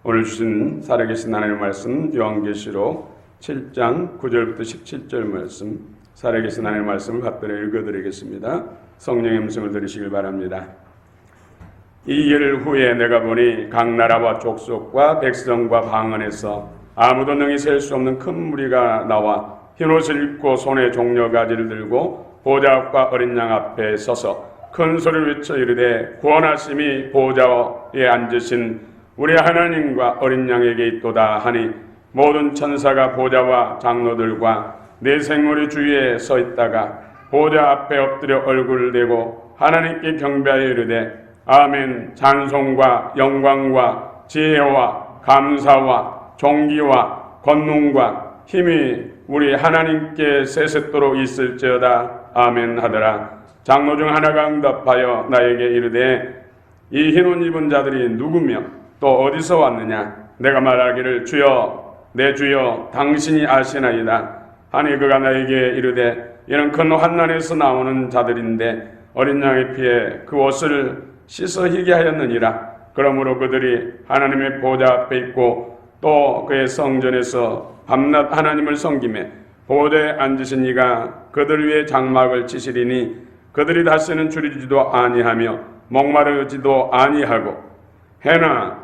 오늘 주신 살아계신 하나님의 말씀 요한계시록 7장 9절부터 17절 말씀, 살아계신 하나님의 말씀을 받들어 읽어드리겠습니다. 성령의 음성을 들으시길 바랍니다. 이 일 후에 내가 보니 각 나라와 족속과 백성과 방언에서 아무도 능히 셀 수 없는 큰 무리가 나와 흰옷을 입고 손에 종려가지를 들고 보좌 앞과 어린 양 앞에 서서 큰 소리를 외쳐 이르되 구원하심이 보좌에 앉으신 우리 하나님과 어린 양에게 있도다 하니 모든 천사가 보좌와 장로들과 네 생물이 주위에 서 있다가 보좌 앞에 엎드려 얼굴을 대고 하나님께 경배하여 이르되 아멘. 찬송과 영광과 지혜와 감사와 존귀와 권능과 힘이 우리 하나님께 세세토록 있을지어다. 아멘 하더라. 장로 중 하나가 응답하여 나에게 이르되 이 흰옷 입은 자들이 누구며 또 어디서 왔느냐? 내가 말하기를 주여 내 주여 당신이 아시나이다 하니 그가 나에게 이르되 이는 큰 환난에서 나오는 자들인데 어린 양의 피에 그 옷을 씻어 희게 하였느니라. 그러므로 그들이 하나님의 보좌 앞에 있고 또 그의 성전에서 밤낮 하나님을 섬기며 보좌에 앉으신 이가 그들 위에 장막을 치시리니 그들이 다시는 줄이지도 아니하며 목마르지도 아니하고 해나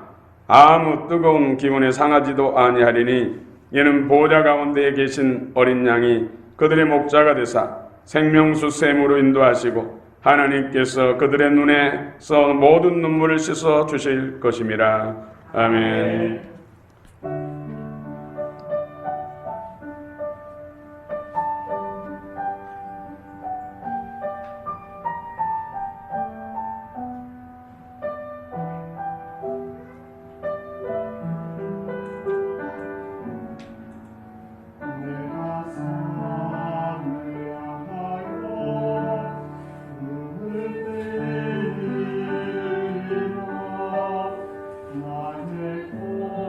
아무 뜨거운 기운에 상하지도 아니하리니 이는 보좌 가운데에 계신 어린 양이 그들의 목자가 되사 생명수 샘으로 인도하시고 하나님께서 그들의 눈에서 모든 눈물을 씻어 주실 것임이라. 아멘. 나의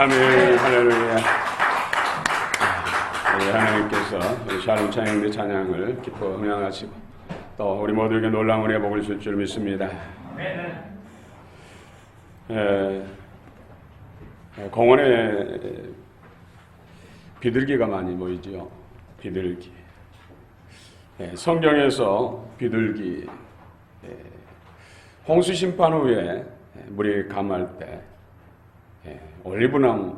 아멘. 할렐루야. 우리 하나님께서 우리 샬롬 찬양대 찬양을 기뻐 응양하시고 또 우리 모두에게 놀라운 은혜 복을 줄 믿습니다. 공원에 비둘기가 많이 보이지요. 비둘기. 성경에서 비둘기 홍수 심판 후에 물이 감할 때 올리브나무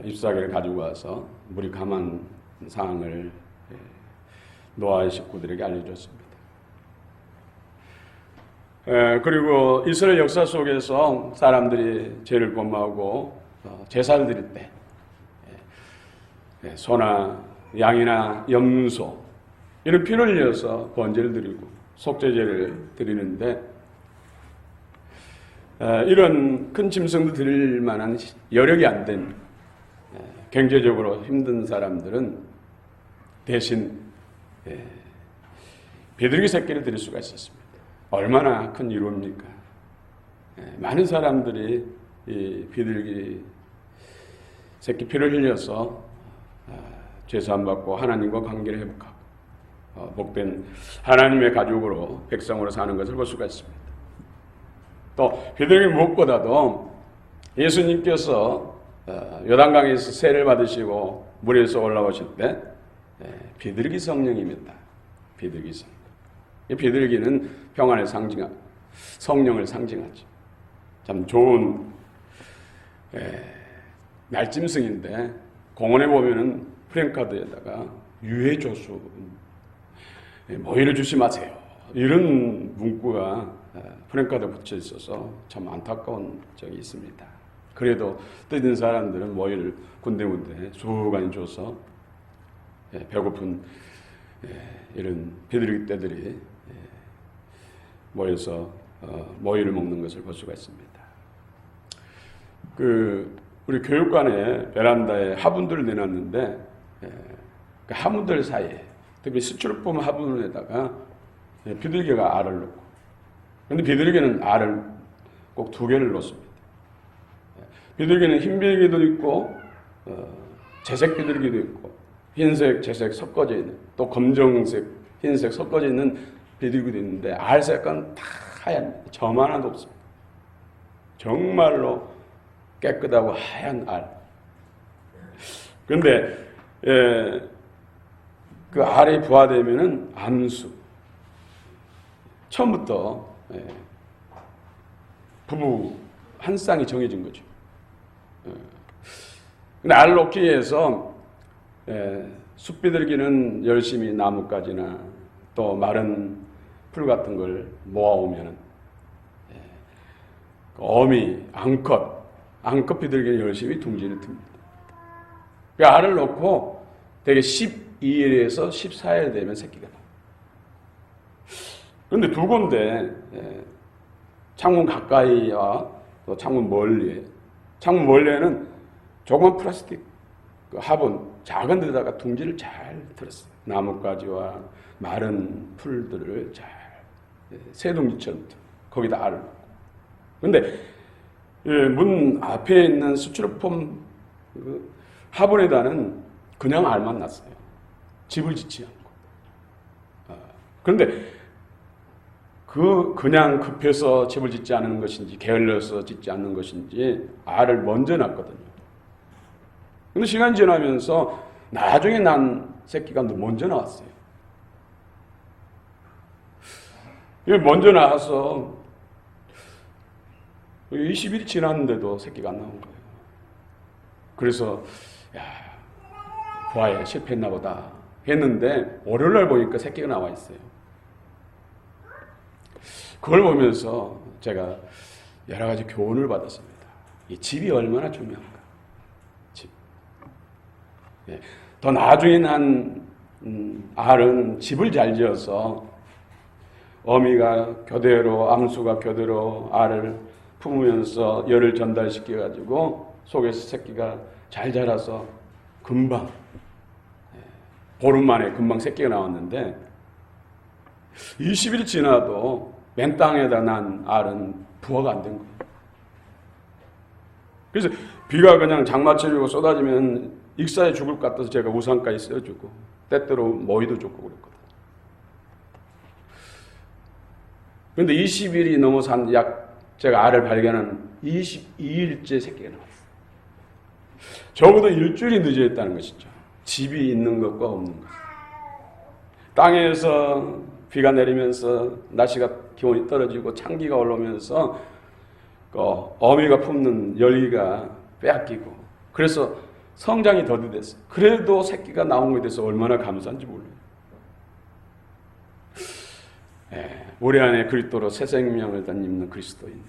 잎사귀를 가지고 와서 물이 감한 상황을 노아의 식구들에게 알려줬습니다. 그리고 이스라엘 역사 속에서 사람들이 죄를 범하고 제사를 드릴 때 소나 양이나 염소 이런 피를 흘려서 번제를 드리고 속죄제를 드리는데 이런 큰 짐승도 드릴 만한 여력이 안 된 경제적으로 힘든 사람들은 대신 비둘기 새끼를 드릴 수가 있었습니다. 얼마나 큰 이루입니까? 많은 사람들이 이 비둘기 새끼 피를 흘려서 죄사함 받고 하나님과 관계를 회복하고 복된 하나님의 가족으로 백성으로 사는 것을 볼 수가 있습니다. 또 비둘기 무엇보다도 예수님께서 요단강에서 세례를 받으시고 물에서 올라오실 때 비둘기 성령입니다. 비둘기 성령. 이 비둘기는 평안을 상징하고 성령을 상징하죠. 참 좋은 날짐승인데 공원에 보면은 프랭카드에다가 유해 조수 모이를 조심하세요. 이런 문구가 프랭카드에 붙여 있어서 참 안타까운 적이 있습니다. 그래도 뜻있는 사람들은 모이를 군데군데 수간이 줘서 배고픈 이런 비둘기 떼들이 모여서 모이를 먹는 것을 볼 수가 있습니다. 우리 교육관에 베란다에 화분들을 내놨는데 그 화분들 사이에 특히 스티로폼 화분에다가 비둘기가 알을 넣고 그런데 비둘기는 알을 꼭 2개를 넣습니다. 비둘기는 흰 비둘기도 있고 재색 비둘기도 있고 흰색, 재색 섞어져 있는 또 검정색, 흰색 섞어져 있는 비둘기도 있는데 알 색깔은 다 하얀 점 하나도 없습니다. 정말로 깨끗하고 하얀 알. 그런데 그 알이 부화되면은 암수. 처음부터 부부 한 쌍이 정해진 거죠. 근데 알 놓기 위해서 숲비둘기는 열심히 나뭇가지나 또 마른 풀 같은 걸 모아오면 어미, 암컷 비둘기는 열심히 둥지를 틉니다. 그 알을 놓고 대개 12일에서 14일 되면 새끼가 나요. 그런데 두 군데 창문 가까이와 또 창문 멀리에는 조그만 플라스틱 화분 작은 데다가 둥지를 잘 틀었어요. 나뭇가지와 마른 풀들을 잘 새둥지처럼 거기다 알을 놓고. 그런데 문 앞에 있는 스티로폼 화분에다는 그냥 알만 놨어요. 집을 짓지 않고. 그런데 그냥 급해서 집을 짓지 않는 것인지 게을러서 짓지 않는 것인지 알을 먼저 낳거든요. 근데 시간이 지나면서 나중에 난 새끼가 먼저 나왔어요. 이게 먼저 나와서 20일이 지났는데도 새끼가 안 나온 거예요. 그래서 부화에 실패했나 보다 했는데 월요일날 보니까 새끼가 나와 있어요. 그걸 보면서 제가 여러 가지 교훈을 받았습니다. 이 집이 얼마나 중요한가. 집. 더 나중에 난 알은 집을 잘 지어서 어미가 교대로 암수가 교대로 알을 품으면서 열을 전달시켜가지고 속에서 새끼가 잘 자라서 금방 보름 만에 금방 새끼가 나왔는데 20일 지나도 맨 땅에다 난 알은 부화가 안 된 거예요. 그래서 비가 그냥 장마철이고 쏟아지면 익사에 죽을 것 같아서 제가 우산까지 써주고 때때로 모이도 줬고 그랬거든요. 그런데 20일이 넘어서 제가 알을 발견한 22일째 새끼가 나왔어요. 적어도 일주일이 늦어졌다는 것이죠. 집이 있는 것과 없는 것. 땅에서 비가 내리면서 날씨가 기온이 떨어지고 찬기가 올라오면서 어미가 품는 열기가 빼앗기고 그래서 성장이 더디됐어요. 그래도 새끼가 나온 것에 대해서 얼마나 감사한지 몰라요. 우리 안에 그리스도로 새 생명을 덧입는 그리스도인,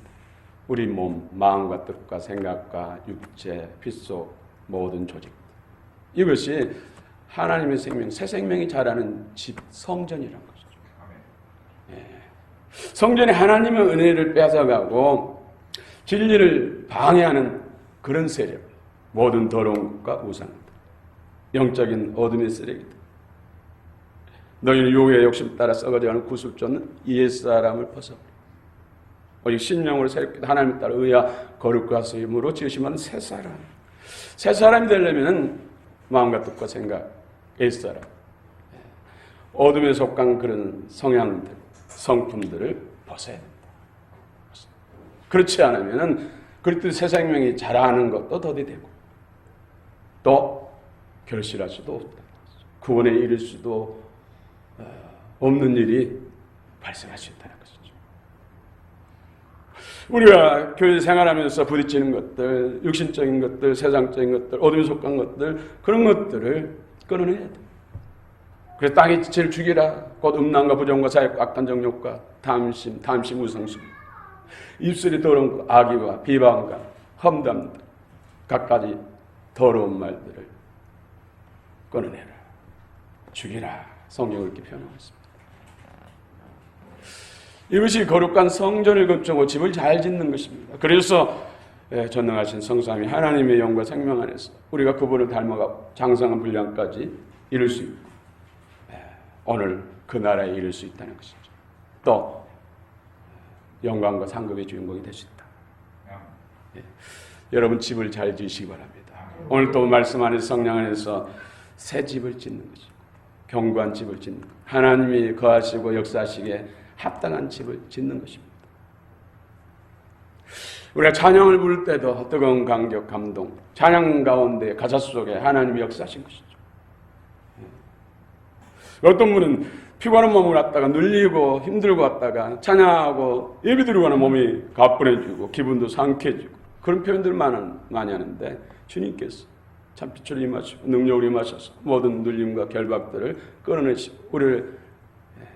우리 몸, 마음과 뜻과 생각과 육체, 핏속 모든 조직, 이것이 하나님의 생명, 새 생명이 자라는 집, 성전이라는 것이죠. 성전이 하나님의 은혜를 뺏어가고 진리를 방해하는 그런 세력, 모든 더러운 것과 우상들, 영적인 어둠의 쓰레기들, 너희는 유혹의 욕심 따라 썩어져가는 구술조는 옛사람을 벗어버려 오직 신령으로 새롭게 하나님을 따라 의와 거룩과 쓰임으로 지으시면 새 사람이 되려면 마음과 뜻과 생각, 옛사람, 어둠에 속한 그런 성향들, 성품들을 벗어야 된다. 그렇지 않으면 그리스도 새 생명이 자라는 것도 더디되고 또 결실할 수도 없다. 구원에 이를 수도 없는 일이 발생할 수 있다는 것이죠. 우리가 교회 생활하면서 부딪히는 것들, 육신적인 것들, 세상적인 것들, 어둠에 속한 것들, 그런 것들을 끊어내야 돼. 그래서 땅의 지체를 죽이라. 곧 음란과 부정과 사욕과 악한 정욕과 탐심 우상심, 입술이 더러운 것, 악의와 비방과 험담들, 갖가지 더러운 말들을 끊어내라. 죽이라. 성경을 이렇게 표현하고 있습니다. 이것이 거룩한 성전을 건축하고 집을 잘 짓는 것입니다. 그래서 전능하신 성삼위 하나님의 영과 생명 안에서 우리가 그분을 닮아가 장성한 분량까지 이룰 수 있고 오늘 그 나라에 이룰 수 있다는 것이죠. 또 영광과 상급의 주인공이 될 수 있다. 여러분 집을 잘 지으시기 바랍니다. 오늘 또 말씀 안에서 성령 안에서 새 집을 짓는 것이죠. 견고한 집을 짓는 것. 하나님이 거하시고 역사하시기에 합당한 집을 짓는 것입니다. 우리가 찬양을 부를 때도 뜨거운 감격, 감동, 찬양 가운데 가사 속에 하나님이 역사하신 것이죠. 어떤 분은 피곤한 몸을 갖다가 눌리고 힘들고 왔다가 찬양하고 예배드리고 하는 몸이 가뿐해지고 기분도 상쾌해지고 그런 표현들을 많이 하는데 주님께서 참 빛을 임하시고 능력을 임하셔서 모든 눌림과 결박들을 끊어내시고 우리를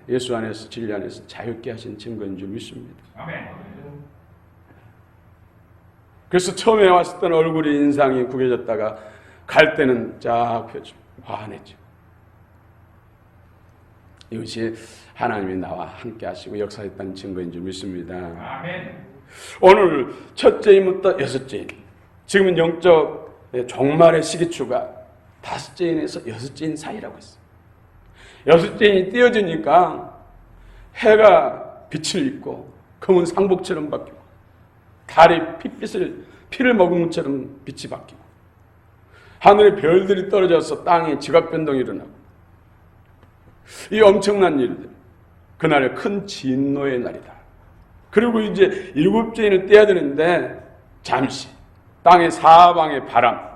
예수 안에서 진리 안에서 자유케 하신 증거인 줄 믿습니다. 아멘. 그래서 처음에 왔을 때는 얼굴이 인상이 구겨졌다가 갈 때는 쫙 펴지고 환해지고 이것이 하나님이 나와 함께 하시고 역사했다는 증거인 줄 믿습니다. 아멘. 오늘 첫째인부터 여섯째인, 지금은 영적 종말의 시기추가 다섯째인에서 여섯째인 사이라고 했어요. 여섯째인이 띄어지니까 해가 빛을 입고 검은 상복처럼 바뀌고 달이 피를 머금은 것처럼 빛이 바뀌고 하늘에 별들이 떨어져서 땅에 지각 변동이 일어나고 이 엄청난 일들, 그날의 큰 진노의 날이다. 그리고 이제 일곱째인을 떼야 되는데 잠시 땅의 사방의 바람,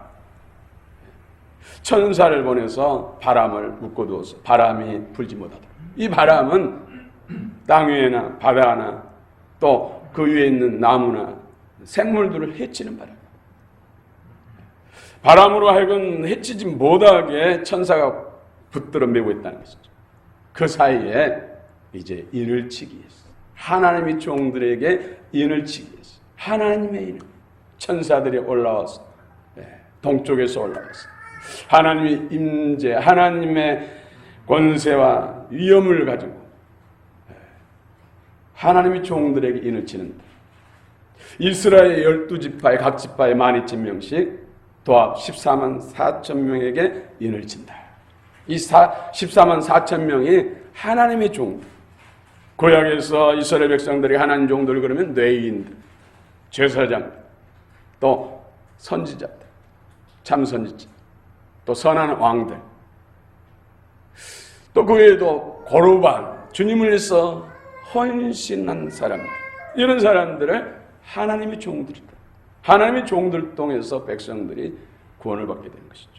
천사를 보내서 바람을 묶어두어서 바람이 불지 못하다. 이 바람은 땅 위에나 바다나 또 그 위에 있는 나무나 생물들을 해치는 바람. 바람으로 하여금 해치지 못하게 천사가 붙들어 매고 있다는 것이죠. 그 사이에 이제 인을 치기 위해서 하나님의 종들에게 인을 치기 위해서 하나님의 인을 천사들이 올라와서 동쪽에서 올라와서 하나님의 임재, 하나님의 권세와 위엄을 가지고 하나님의 종들에게 인을 치는 이스라엘 12지파의 각 지파의 12,000명씩 도합 14만 4천 명에게 인을 친다. 이 14만 4천 명이 하나님의 종들, 구약에서 이스라엘 백성들이 하나님 종들 그러면 뇌인들, 제사장, 또 선지자들, 참 선지자, 또 선한 왕들, 또 그 외에도 고르반, 주님을 위해서 헌신한 사람들, 이런 사람들을 하나님의 종들이다. 하나님의 종들 통해서 백성들이 구원을 받게 되는 것이죠.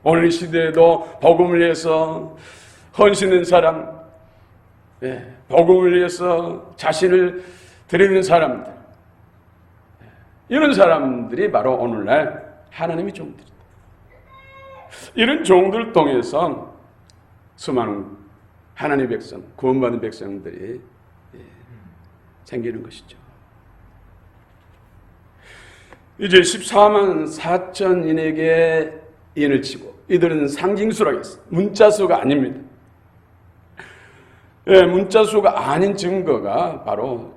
오늘 이 시대에도 복음을 위해서 헌신한 사람, 복음을 위해서 자신을 드리는 사람들, 이런 사람들이 바로 오늘날 하나님의 종들이다. 이런 종들 통해서 수많은 하나님의 백성, 구원받은 백성들이 생기는 것이죠. 이제 14만 4천인에게 인을 치고, 이들은 상징수라고 했어요. 문자수가 아닙니다. 문자수가 아닌 증거가 바로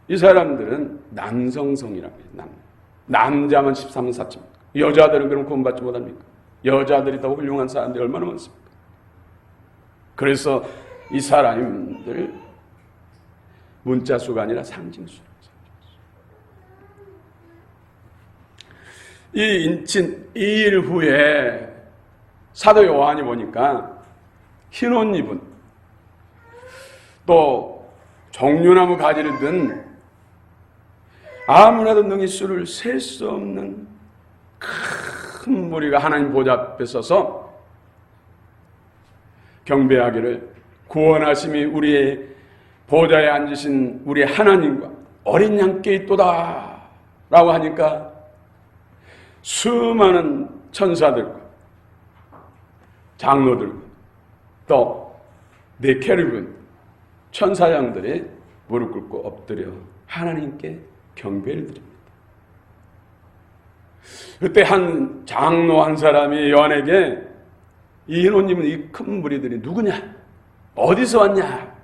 이 사람들은 남성성이라고 해요. 남자만 14만 4천. 여자들은 그럼 구원받지 못합니까? 여자들이 더 훌륭한 사람들이 얼마나 많습니까? 그래서 이 사람들 문자수가 아니라 상징수라고 해요. 이 인친 2일 후에 사도 요한이 보니까 흰 옷 입은, 또 종려나무 가지를 든 아무나도 능히 수를 셀 수 없는 큰 무리가 하나님 보좌 앞에 서서 경배하기를, 구원하심이 우리의 보좌에 앉으신 우리 하나님과 어린 양께 있도다 라고 하니까 수많은 천사들과 장로들과 또 네 케루빈 천사장들이 무릎 꿇고 엎드려 하나님께 경배를 드립니다. 그때 한 장로 한 사람이 요한에게 이 흰 옷 입은 이 큰 무리들이 누구냐? 어디서 왔냐?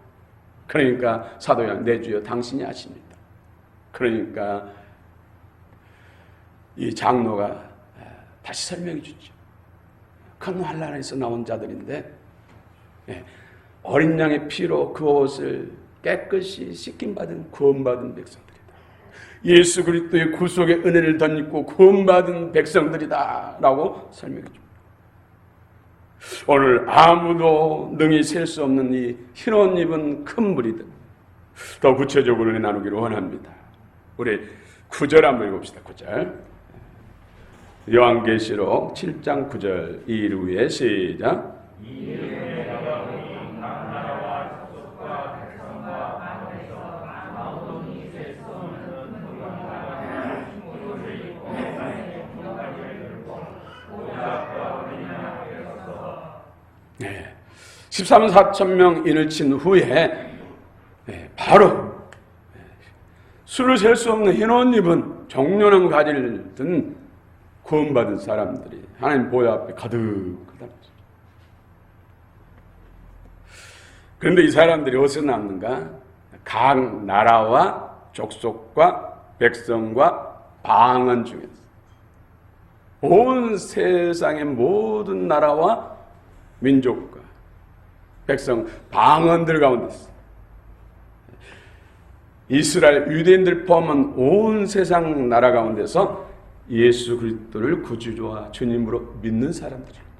그러니까 사도 요한, 내 주여 당신이 아십니다. 그러니까 이 장로가 다시 설명해 주죠. 큰 환난에서 나온 자들인데 어린 양의 피로 그 옷을 깨끗이 씻김받은 구원받은 백성들이다. 예수 그리스도의 구속의 은혜를 덧입고 구원받은 백성들이다 라고 설명해 줍니다. 오늘 아무도 능히 셀 수 없는 이 흰 옷 입은 큰 무리들, 더 구체적으로 나누기를 원합니다. 우리 9절 한번 읽읍시다. 9절. 요한계시록 7장 9절 2일 후에 시작. 네. 14만 4천 명 인을 친 후에 바로 술을 셀 수 없는 흰 옷 입은 정련한 가지를 든 구원받은 사람들이 하나님 보좌 앞에 가득하다. 그런데 이 사람들이 어디서 났는가? 각 나라와 족속과 백성과 방언 중에서 온 세상의 모든 나라와 민족과 백성, 방언들 가운데서 이스라엘 유대인들 포함한 온 세상 나라 가운데서 예수 그리스도를 구주와 주님으로 믿는 사람들입니다.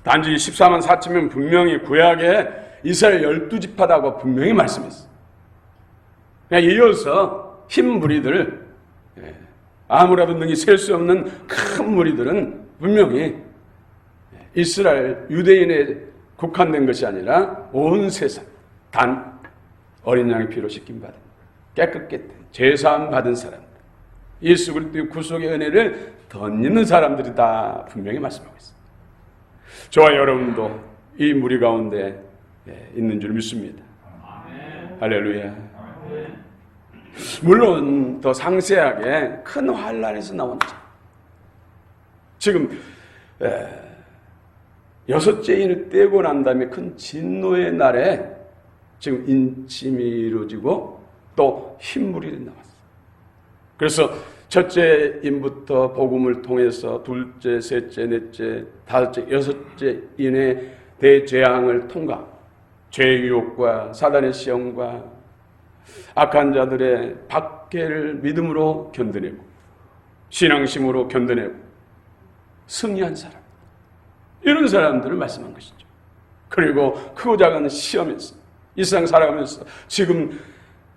단지 14만 4천명 분명히 구약에 이스라엘 12지파다고 분명히 말씀했어요. 그냥 이어서 흰 무리들, 아무라도 능히 셀 수 없는 큰 무리들은 분명히 이스라엘 유대인에 국한된 것이 아니라 온 세상, 단 어린 양의 피로 씻김받은 깨끗게 된 제사함 받은 사람들, 예수 그리스도의 구속의 은혜를 덧입는 사람들이다 분명히 말씀하고 있습니다. 저와 여러분도 이 무리 가운데 있는 줄 믿습니다. 할렐루야. 물론 더 상세하게 큰 환난에서 나온 자, 지금 여섯째 인을 떼고 난 다음에 큰 진노의 날에 지금 인침이 이루어지고 또 흰물이 나왔어요. 그래서 첫째 인부터 복음을 통해서 둘째, 셋째, 넷째, 다섯째, 여섯째 인의 대재앙을 통과, 죄의 유혹과 사단의 시험과 악한 자들의 박해를 믿음으로 견뎌내고 신앙심으로 견뎌내고 승리한 사람, 이런 사람들을 말씀한 것이죠. 그리고 크고 작은 시험에서 이 세상 살아가면서 지금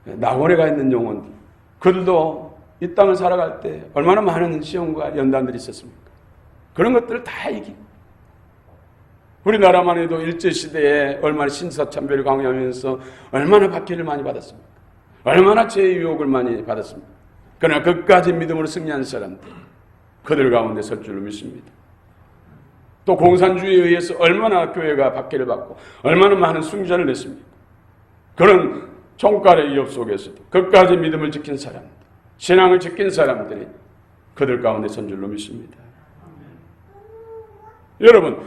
낙원에 가 있는 영혼들, 그들도 이 땅을 살아갈 때 얼마나 많은 시험과 연단들이 있었습니까? 그런 것들을 다 이기고, 우리나라만 해도 일제시대에 얼마나 신사참배를 강요하면서 얼마나 박해를 많이 받았습니까? 얼마나 죄의 유혹을 많이 받았습니까? 그러나 끝까지 믿음으로 승리한 사람들, 그들 가운데 설 줄로 믿습니다. 또 공산주의에 의해서 얼마나 교회가 박해를 받고 얼마나 많은 순교자를 냈습니까? 그런 종깔의 위협 속에서도 끝까지 믿음을 지킨 사람들, 신앙을 지킨 사람들이 그들 가운데 선 줄로 믿습니다. 여러분,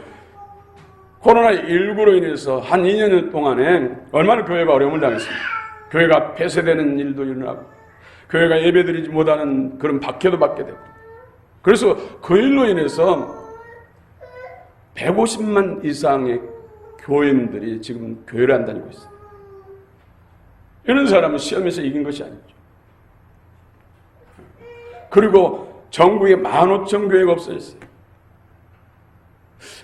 코로나19로 인해서 한 2년 동안에 얼마나 교회가 어려움을 당했습니까? 교회가 폐쇄되는 일도 일어나고 교회가 예배드리지 못하는 그런 박해도 받게 되고, 그래서 그 일로 인해서 150만 이상의 교인들이 지금 교회를 안 다니고 있어요. 이런 사람은 시험에서 이긴 것이 아니죠. 그리고 전국에 15,000교회가 없어졌어요.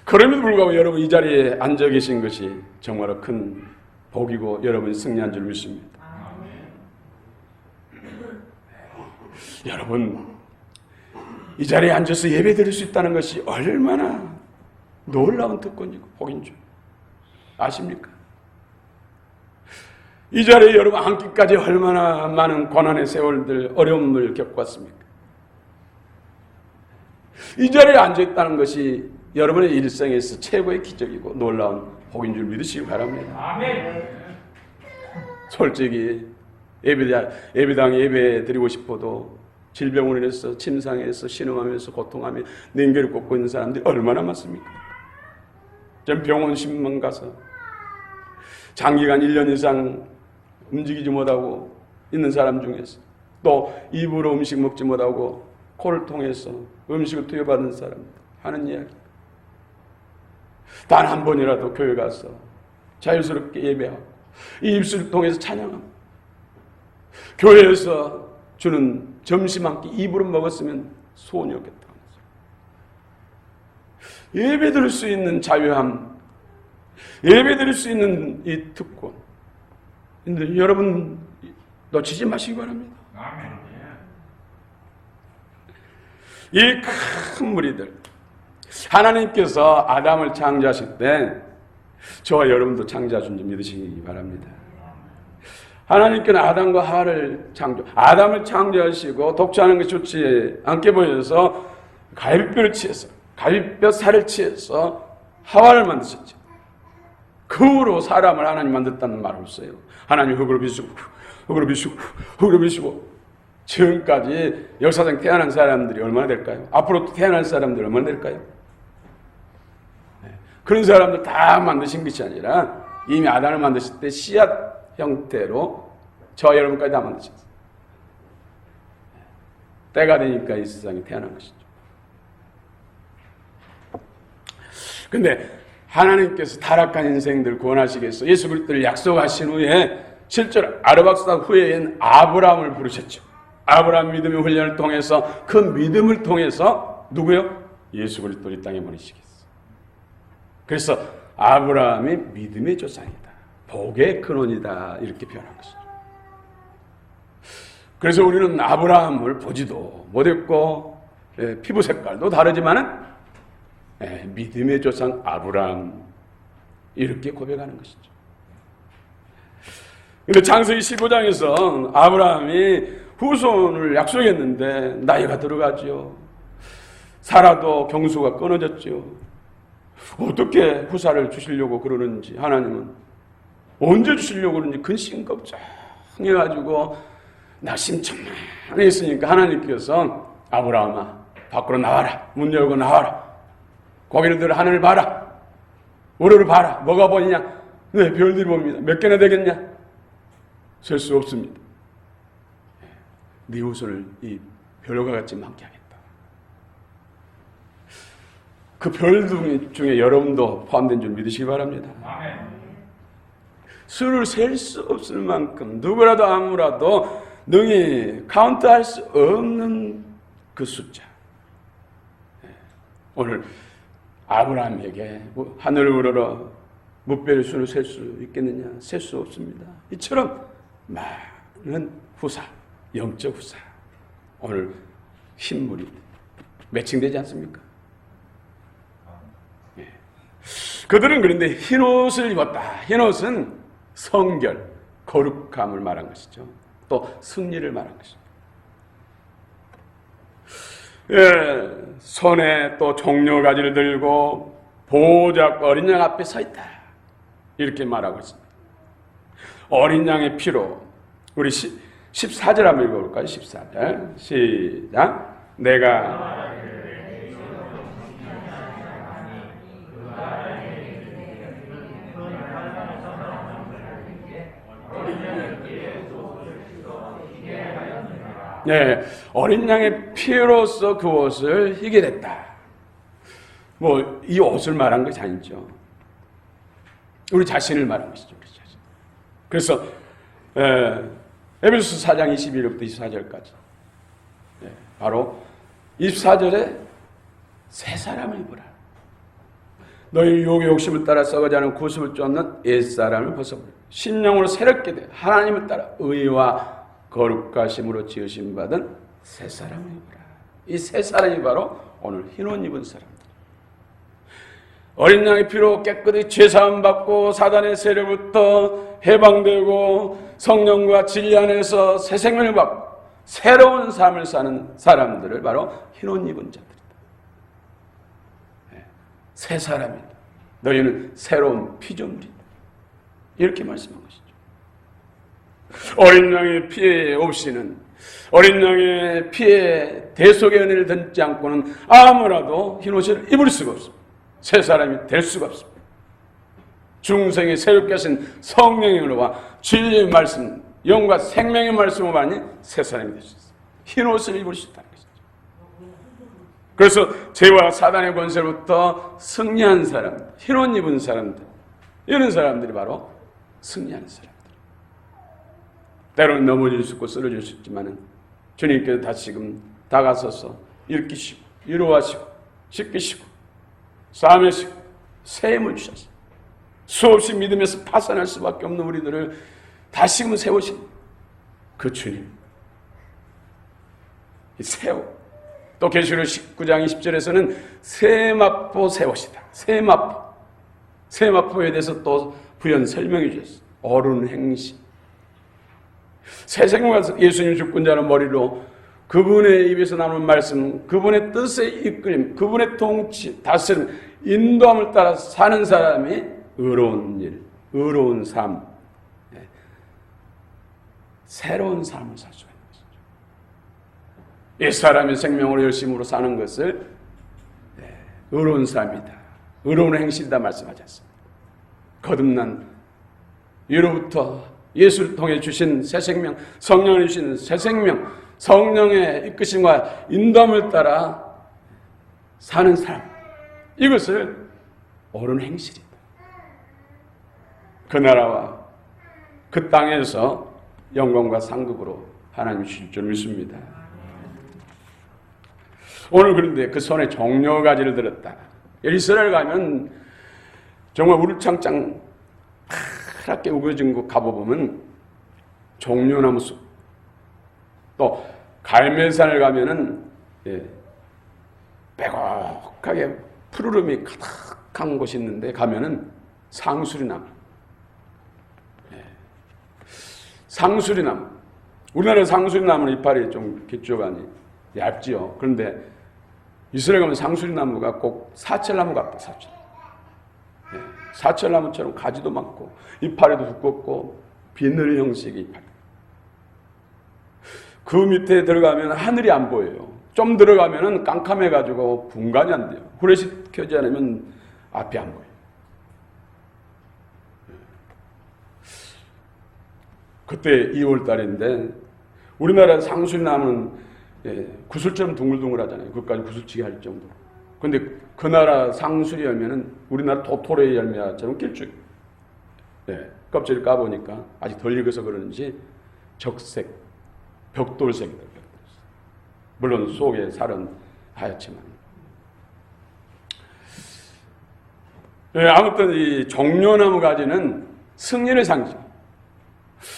그럼에도 불구하고 여러분 이 자리에 앉아 계신 것이 정말로 큰 복이고 여러분이 승리한 줄 믿습니다. 여러분, 이 자리에 앉아서 예배 드릴 수 있다는 것이 얼마나 놀라운 특권이고 복인 줄 아십니까? 이 자리에 여러분 앉기까지 얼마나 많은 고난의 세월들, 어려움을 겪었습니까? 이 자리에 앉아있다는 것이 여러분의 일생에서 최고의 기적이고 놀라운 복인 줄 믿으시기 바랍니다. 아멘. 솔직히 예배당에 예배 드리고 싶어도 질병으로 인해서 침상에서 신음하면서 고통하며 냉겨를 꽂고 있는 사람들이 얼마나 많습니까? 전 병원 신문 가서 장기간 1년 이상 움직이지 못하고 있는 사람 중에서, 또 입으로 음식 먹지 못하고 코를 통해서 음식을 투여받은 사람들 하는 이야기. 단 한 번이라도 교회 가서 자유스럽게 예배하고 이 입술을 통해서 찬양하고 교회에서 주는 점심 한 끼 입으로 먹었으면 소원이었겠다. 예배 드릴 수 있는 자유함, 예배 드릴 수 있는 이 특권, 근데 여러분 놓치지 마시기 바랍니다. 이 큰 무리들, 하나님께서 아담을 창조하실 때 저와 여러분도 창조하신 줄 믿으시기 바랍니다. 하나님께는 아담과 하와를 아담을 창조하시고 독차하는 것이 좋지 않게 보여서 갈비뼈를 취해서, 갈비뼈 살을 취해서 하와를 만드셨죠. 그 후로 사람을 하나님 만들었다는 말 없어요. 하나님 흙으로 비시고 흙으로 비시고 흙으로 비시고, 지금까지 역사상 태어난 사람들이 얼마나 될까요? 앞으로 또 태어날 사람들이 얼마나 될까요? 그런 사람들 다 만드신 것이 아니라 이미 아담을 만드실 때 씨앗 형태로 저와 여러분까지 다 만드셨어요. 때가 되니까 이 세상에 태어난 것이죠. 근데 하나님께서 타락한 인생들 구원하시기 위해서 예수 그리스도를 약속하신 후에 실제로 아르박사 후에인 아브라함을 부르셨죠. 아브라함 믿음의 훈련을 통해서, 그 믿음을 통해서 누구요? 예수 그리스도를 이 땅에 보내시겠어요. 그래서 아브라함이 믿음의 조상이다, 복의 근원이다, 이렇게 표현한 것이죠. 그래서 우리는 아브라함을 보지도 못했고 피부 색깔도 다르지만은 믿음의 조상 아브라함, 이렇게 고백하는 것이죠. 근데 창세기 15장에서 아브라함이 후손을 약속했는데 나이가 들어가죠. 사라도 경수가 끊어졌죠. 어떻게 후사를 주시려고 그러는지, 하나님은 언제 주시려고 그러는지 근심 걱정해가지고 낙심천만해 있으니까 하나님께서 아브라함아 밖으로 나와라, 문 열고 나와라, 고개를 들어 하늘을 봐라, 우리를 봐라. 뭐가 보이냐? 네, 별들이 봅니다. 몇 개나 되겠냐? 셀 수 없습니다. 네 후손을 이 별과 같이 많게 하겠다. 그 별 중에 여러분도 포함된 줄 믿으시기 바랍니다. 수를 셀 수 없을 만큼 누구라도 아무라도 능히 카운트할 수 없는 그 숫자. 오늘 아브라함에게 하늘을 우러러 무별 수를 셀 수 있겠느냐? 셀 수 없습니다. 이처럼 많은 후사, 영적 후사, 오늘 흰물이 매칭되지 않습니까? 그들은 그런데 흰옷을 입었다. 흰옷은 성결, 거룩함을 말한 것이죠. 또 승리를 말한 것이죠. 손에 또 종려가지를 들고 보호자 어린 양 앞에 서 있다. 이렇게 말하고 있습니다. 어린 양의 피로 우리 14절 한번 읽어볼까요? 14절 시작. 내가 어린 양의 피로써 그 옷을 희게 됐다. 이 옷을 말한 것이 아니죠. 우리 자신을 말한 것이죠. 우리 자신. 그래서 에베소서 4장 21절부터 24절까지 바로 24절에 새 사람을 입으라. 너희 유혹의 욕심을 따라 썩어지 않은 구습을 쫓는 옛사람을 벗어버려 신령으로 새롭게 돼 하나님을 따라 의와 거룩하심으로 지으심 받은 새 사람을 입으라. 이 새 사람이 바로 오늘 흰옷 입은 사람들. 어린 양의 피로 깨끗이 죄사함 받고 사단의 세력부터 해방되고 성령과 진리 안에서 새 생명을 받고 새로운 삶을 사는 사람들을 바로 흰옷 입은 자들이다. 새 사람이다. 너희는 새로운 피조물이다. 이렇게 말씀한 것이죠. 어린 양의 피해 없이는, 어린 양의 피해 대속의 은혜를 듣지 않고는 아무라도 흰옷을 입을 수가 없습니다. 새 사람이 될 수가 없습니다. 중생이 새롭게 하신 성령의 은혜와 진리의 말씀, 영과 생명의 말씀을 받니 새 사람이 될 수 있어요. 흰옷을 입을 수 있다는 것이죠. 그래서 죄와 사단의 권세로부터 승리한 사람들, 흰옷 입은 사람들, 이런 사람들이 바로 승리하는 사람들. 때로는 넘어질 수 있고 쓰러질 수 있지만 주님께서 다시금 다가서서 일으키시고 위로하시고 씻기시고 싸매시고 새 힘을 주셨어요. 수없이 믿음에서 파산할 수밖에 없는 우리들을 다시금 세우신 그 주님. 세워. 또 계시록 19장 20절에서는 세마포 세워시다. 세마포. 세마포에 대해서 또 부연 설명해 주셨어요. 어른 행시. 새 생명에서 예수님 죽은 자는 머리로 그분의 입에서 나오는 말씀, 그분의 뜻에 이끌림, 그분의 통치, 다스림, 인도함을 따라 사는 사람이 의로운 일, 의로운 삶, 새로운 삶을 살 수가 있는 것이죠. 이 사람의 생명으로 열심으로 사는 것을 의로운 삶이다, 의로운 행실이다 말씀하지 않습니다. 거듭난 위로부터 예수를 통해 주신 새 생명, 성령을 주신 새 생명, 성령의 이끄심과 인도함을 따라 사는 삶, 이것을 옳은 행실이다. 그 나라와 그 땅에서 영광과 상급으로 하나님이 주실 줄 믿습니다. 오늘 그런데 그 손에 종려가지를 들었다. 이스라엘 가면 정말 우르창창 파랗게 우거진 곳 가보면 종려나무 숲, 또 갈멜산을 가면은 빼곡하게 푸르름이 가득한 곳이 있는데 가면은 상수리나무. 상수리나무. 우리나라 상수리나무는 이파리 좀 기초가 얇지요. 그런데 이스라엘 가면 상수리나무가 꼭 사철나무 같다. 사철나무처럼 가지도 많고 이파리도 두껍고 비늘 형식의 이파리. 그 밑에 들어가면 하늘이 안 보여요. 좀 들어가면은 깜깜해가지고 분간이 안 돼요. 후레시 켜지 않으면 앞이 안 보여요. 그때 2월달인데 우리나라 상수리나무는 구슬처럼 둥글둥글하잖아요. 그것까지 구슬치기 할 정도로. 근데 그 나라 상수리 열매는 우리나라 도토리 열매처럼 길쭉해요. 껍질을 까보니까 아직 덜 익어서 그런지 적색, 벽돌색이다. 물론 속에 살은 하얗지만. 아무튼 이 종려나무 가지는 승리의 상징.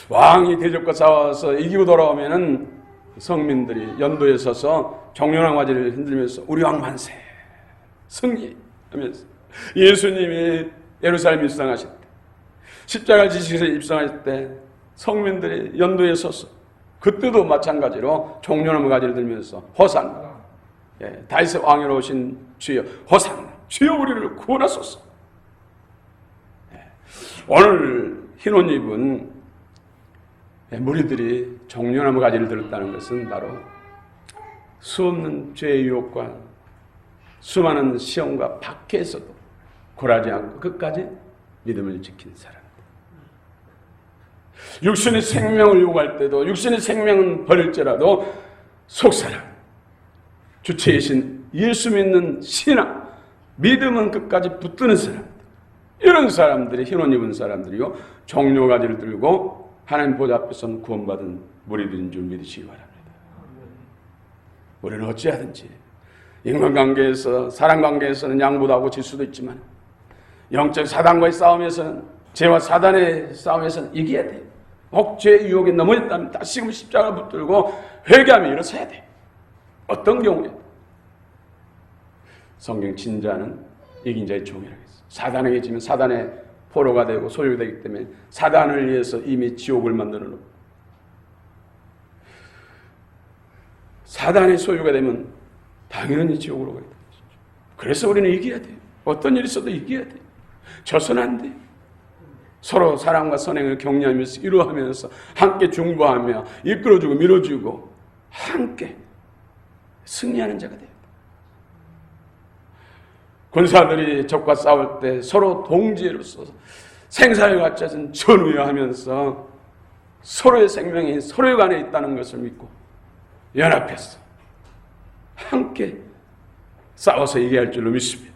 왕이 대적과 싸워서 이기고 돌아오면은 성민들이 연도에 서서 종려나무 가지를 흔들면서 우리 왕 만세, 승리하면서 예수님이 예루살렘 입성하실 때, 십자가 지시에서 입성하실 때 성민들이 연도에 서서 그때도 마찬가지로 종려나무 가지를 들면서 호산나, 다윗의 왕으로 오신 주여 호산나, 주여 우리를 구원하소서. 오늘 흰 옷 입은 무리들이 종려나무 가지를 들었다는 것은 바로 수없는 죄의 유혹과 수많은 시험과 박해에서도 굴하지 않고 끝까지 믿음을 지킨 사람. 육신의 생명을 요구할 때도 육신의 생명은 버릴지라도 속사람, 주체이신 예수 믿는 신앙, 믿음은 끝까지 붙드는 사람, 이런 사람들이 흰 옷 입은 사람들이요 종려가지를 들고 하나님 보좌 앞에서는 구원받은 무리들인 줄 믿으시기 바랍니다. 우리는 어찌하든지 인간관계에서, 사랑관계에서는 양보도 하고 질 수도 있지만 영적 사단과의 싸움에서는, 죄와 사단의 싸움에서는 이겨야 돼요. 혹 죄의 유혹에 넘어졌다면 다시금 십자가를 붙들고 회개하며 일어서야 돼요. 어떤 경우에 성경 진자는 이긴 자의 종이라고 했어요. 사단에게 지면 사단의 포로가 되고 소유가 되기 때문에 사단을 위해서 이미 지옥을 만들어 놓고, 사단의 소유가 되면 당연히 지옥으로 가게 되죠. 그래서 우리는 이겨야 돼요. 어떤 일이 있어도 이겨야 돼요. 져서는 안 돼요. 서로 사랑과 선행을 격려하면서 이루어하면서 함께 중보하며 이끌어주고 밀어주고 함께 승리하는 자가 돼요. 군사들이 적과 싸울 때 서로 동지로서 생사를 갖춰진 전우여하면서 서로의 생명이 서로의 간에 있다는 것을 믿고 연합해서 함께 싸워서 이겨야 할 줄로 믿습니다.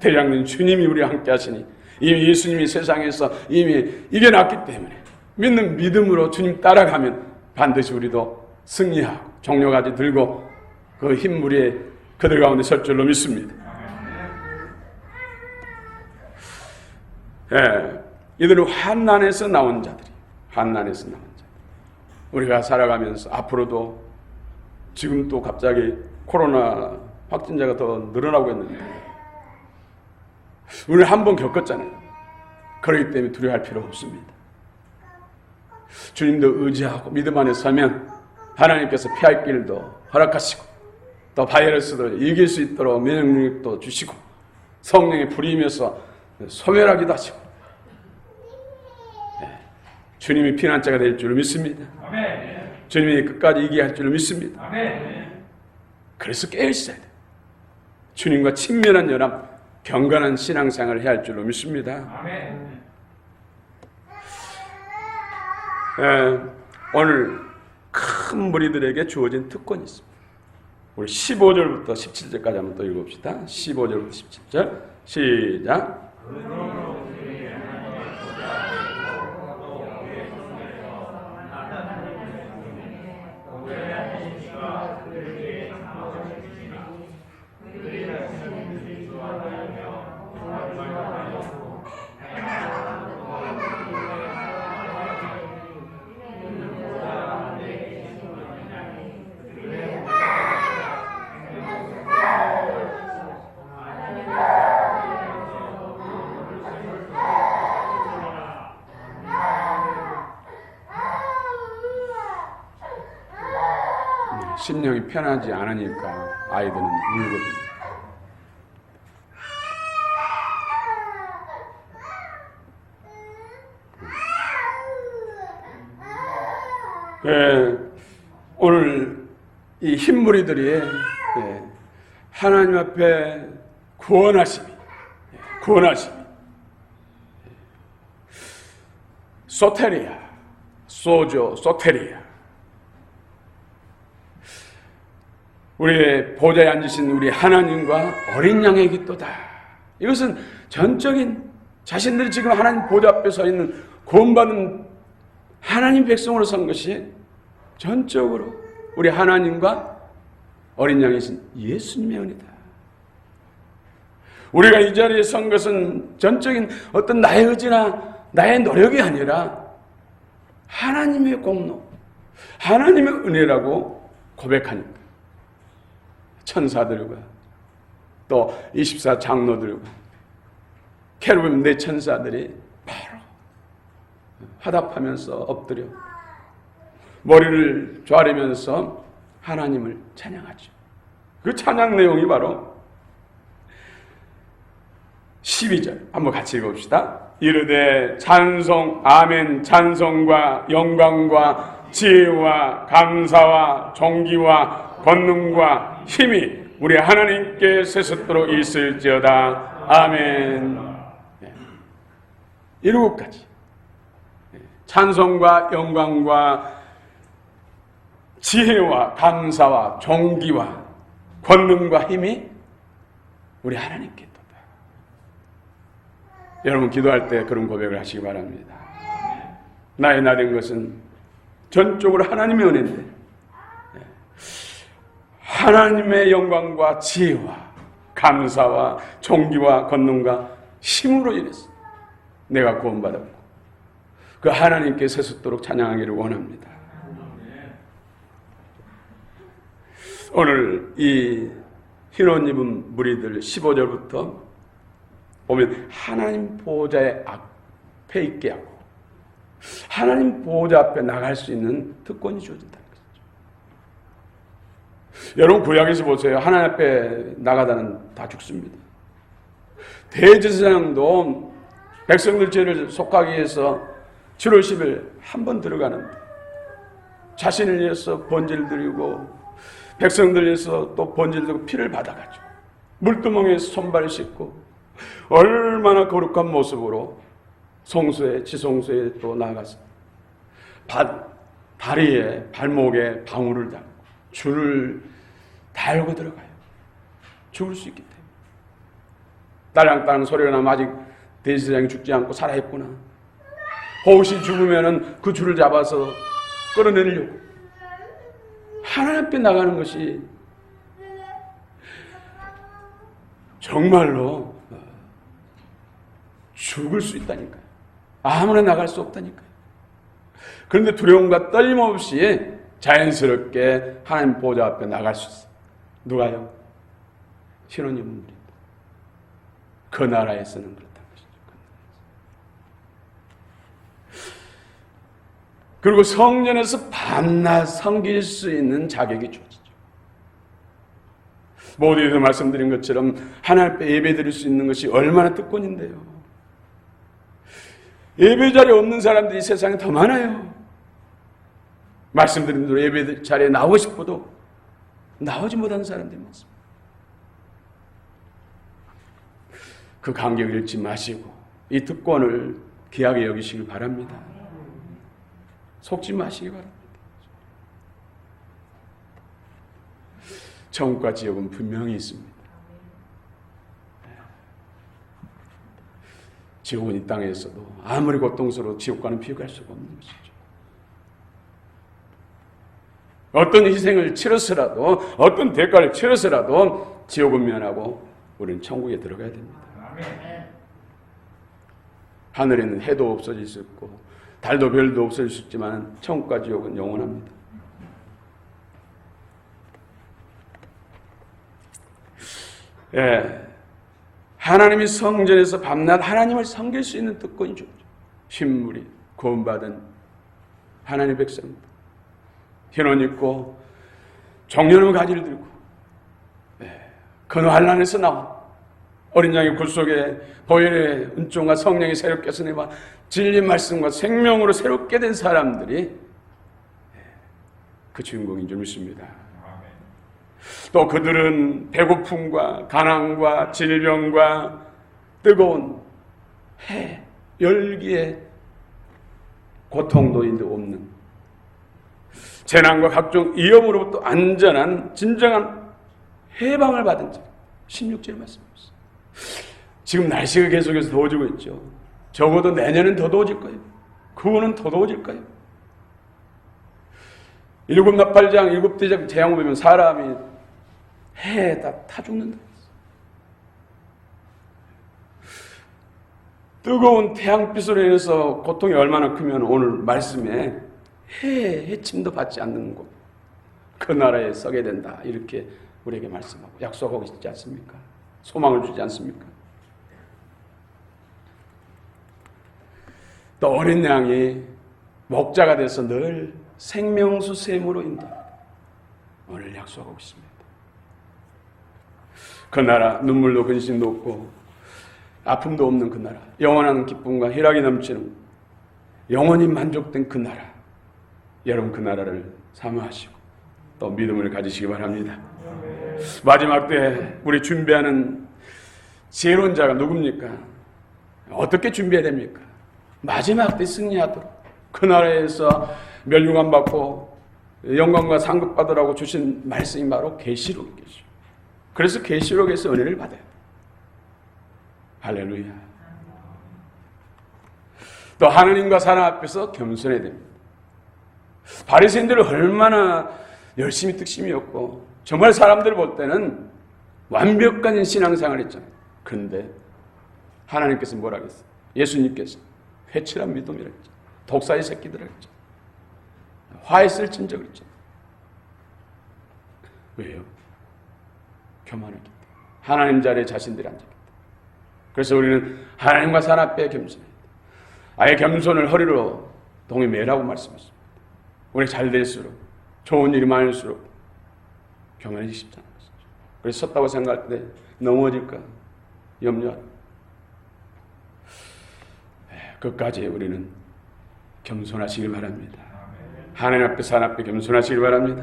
대장님 주님이 우리와 함께 하시니 이미 예수님이 세상에서 이미 이겨놨기 때문에 믿는 믿음으로 주님 따라가면 반드시 우리도 승리하고 종려가지 들고 그 흰 무리에 그들 가운데 설 줄로 믿습니다. 이들은 환난에서 나온 자들이, 환난에서 나온 자. 우리가 살아가면서 앞으로도 지금 또 갑자기 코로나 확진자가 더 늘어나고 있는데 우리는 한 번 겪었잖아요. 그렇기 때문에 두려워할 필요 없습니다. 주님도 의지하고 믿음 안에 서면 하나님께서 피할 길도 허락하시고 또 바이러스도 이길 수 있도록 면역력도 주시고 성령의 불이 임해서 소멸하기도 하시고 주님이 피난자가 될 줄 믿습니다. 아멘. 주님이 끝까지 이기게 할 줄 믿습니다. 아멘. 그래서 깨어있어야 돼요. 주님과 친밀한 연합, 경건한 신앙생활을 해야 할 줄로 믿습니다. 아멘. 오늘 큰 무리들에게 주어진 특권이 있습니다. 우리 15절부터 17절까지 한번 또 읽어봅시다. 15절부터 17절 시작. 심령이 편하지 않으니까 아이들은 울거든요. 오늘 이 흰무리들이 하나님 앞에 구원하심이 소테리아, 소조, 소테리아. 우리의 보좌에 앉으신 우리 하나님과 어린 양의 기도다. 이것은 전적인 자신들이 지금 하나님 보좌 앞에 서 있는 구원받은 하나님 백성으로 선 것이 전적으로 우리 하나님과 어린 양이신 예수님의 은혜다. 우리가 이 자리에 선 것은 전적인 어떤 나의 의지나 나의 노력이 아니라 하나님의 공로, 하나님의 은혜라고 고백하니까 천사들과 또 24 장로들과 케루빔 네 천사들이 바로 화답하면서 엎드려 머리를 좌리면서 하나님을 찬양하죠. 그 찬양 내용이 바로 12절 한번 같이 읽어봅시다. 이르되 찬송 아멘 찬송과 영광과 지혜와 감사와 존귀와 권능과 힘이 우리 하나님께 세속도록 있을지어다. 아멘. 네. 7가지 찬송과 영광과 지혜와 감사와 존귀와 권능과 힘이 우리 하나님께 있다. 여러분 기도할 때 그런 고백을 하시기 바랍니다. 나의 나 된 것은 전적으로 하나님의 은혜인데 하나님의 영광과 지혜와 감사와 존귀와 권능과 힘으로 인해서 내가 구원받았고 그 하나님께 세숫도록 찬양하기를 원합니다. 오늘 이 흰옷 입은 무리들 15절부터 보면 하나님 보호자의 앞에 있게 하고 하나님 보호자 앞에 나갈 수 있는 특권이 주어진다는 것이죠. 여러분 구약에서 보세요. 하나님 앞에 나가다는 다 죽습니다. 대제사장도 백성들 죄를 속하기 위해서 7월 10일 한 번 들어가는데 자신을 위해서 번제를 드리고 백성들 위해서 또 번제를 드리고 피를 받아가지고 물두멍에 손발을 씻고 얼마나 거룩한 모습으로 송수에 지송수에 또 나가서 다리에 발목에 방울을 달고 줄을 달고 들어가요. 죽을 수 있기 때문에. 딸랑딸랑 소리가 나면 아직 대제사장이 죽지 않고 살아있구나. 혹시 죽으면은 그 줄을 잡아서 끌어내려고 하나님 앞에 나가는 것이 정말로 죽을 수 있다니까요. 아무나 나갈 수 없다니까요. 그런데 두려움과 떨림 없이 자연스럽게 하나님 보좌 앞에 나갈 수 있어요. 누가요? 신혼여인들입니다. 그 나라에서는 그렇다는 것이죠. 그리고 성전에서 밤낮 섬길 수 있는 자격이 주어지죠. 모두에도 말씀드린 것처럼 하나님 앞에 예배 드릴 수 있는 것이 얼마나 특권인데요. 예배 자리에 없는 사람들이 세상에 더 많아요. 말씀드린 대로 예배 자리에 나오고 싶어도 나오지 못하는 사람들이 많습니다. 그 간격을 잃지 마시고 이 특권을 귀하게 여기시길 바랍니다. 속지 마시기 바랍니다. 천국과 지옥은 분명히 있습니다. 지옥은 이 땅에서도 아무리 고통스러워 지옥과는 비교할 수가 없는 것이죠. 어떤 희생을 치러서라도 어떤 대가를 치러서라도 지옥은 면하고 우리는 천국에 들어가야 됩니다. 하늘에는 해도 없어질 수 있고 달도 별도 없어질 수 있지만 천국과 지옥은 영원합니다. 예, 하나님이 성전에서 밤낮 하나님을 섬길 수 있는 특권이 주어져. 신물이 구원받은 하나님의 백성들 흰옷 입고 종려놓은 가지를 들고 그 환란에서 나온 어린 양의 굴 속에 보혈의 은총과 성령이 새롭게 서내와 진리 말씀과 생명으로 새롭게 된 사람들이 그 주인공인 줄 믿습니다. 또 그들은 배고픔과 가난과 질병과 뜨거운 해, 열기에 고통도 없는 재난과 각종 위험으로부터 안전한 진정한 해방을 받은 자. 16절 말씀입니다. 지금 날씨가 계속해서 더워지고 있죠. 적어도 내년은 더 더워질 거예요. 그 후는 더 더워질 거예요. 일곱 나팔장, 일곱 대장 재앙 오면 사람이 해에다 타 죽는다. 뜨거운 태양빛으로 인해서 고통이 얼마나 크면 오늘 말씀에 해침도 받지 않는 곳, 그 나라에 서게 된다. 이렇게 우리에게 말씀하고 약속하고 있지 않습니까? 소망을 주지 않습니까? 또 어린 양이 목자가 돼서 늘 생명수 샘으로 인도합니다. 오늘 약속하고 있습니다. 그 나라, 눈물도 근심도 없고 아픔도 없는 그 나라, 영원한 기쁨과 희락이 넘치는 영원히 만족된 그 나라, 여러분 그 나라를 사모하시고 또 믿음을 가지시기 바랍니다. 마지막 때 우리 준비하는 지혜로운 자가 누굽니까? 어떻게 준비해야 됩니까? 마지막 때 승리하도록 그 나라에서 멸류관 받고 영광과 상급 받으라고 주신 말씀이 바로 계시록이죠. 그래서 계시록에서 은혜를 받아요. 할렐루야. 또 하느님과 사람 앞에서 겸손해야 됩니다. 바리새인들은 얼마나 열심히 특심이었고 정말 사람들 볼 때는 완벽한 신앙생활을 했잖아요. 그런데 하나님께서 뭐라 했어요? 예수님께서 회칠한 믿음이라 했죠. 독사의 새끼들이라 했죠. 화했을 진적을 했죠. 왜요? 교만했기 때문에. 하나님 자리에 자신들이 앉았기 때문에. 그래서 우리는 하나님과 사람 앞에 겸손해야 돼요. 아예 겸손을 허리로 동에 매라고 말씀했습니다. 우리 잘 될수록 좋은 일이 많을수록 교만해지기 쉽지 않은 것이죠. 그래서 섰다고 생각할 때 넘어질까 염려하다. 끝까지 우리는 겸손하시길 바랍니다. 하나님 앞에 사람 앞에 겸손하시길 바랍니다.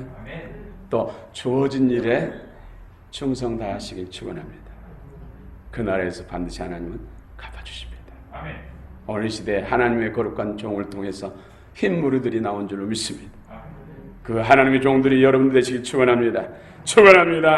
또 주어진 일에 충성 다하시길 축원합니다. 그 나라에서 반드시 하나님은 갚아주십니다. 오늘 시대에 하나님의 거룩한 종을 통해서 흰 무리들이 나온 줄로 믿습니다. 그 하나님의 종들이 여러분 되시길 축원합니다. 축원합니다.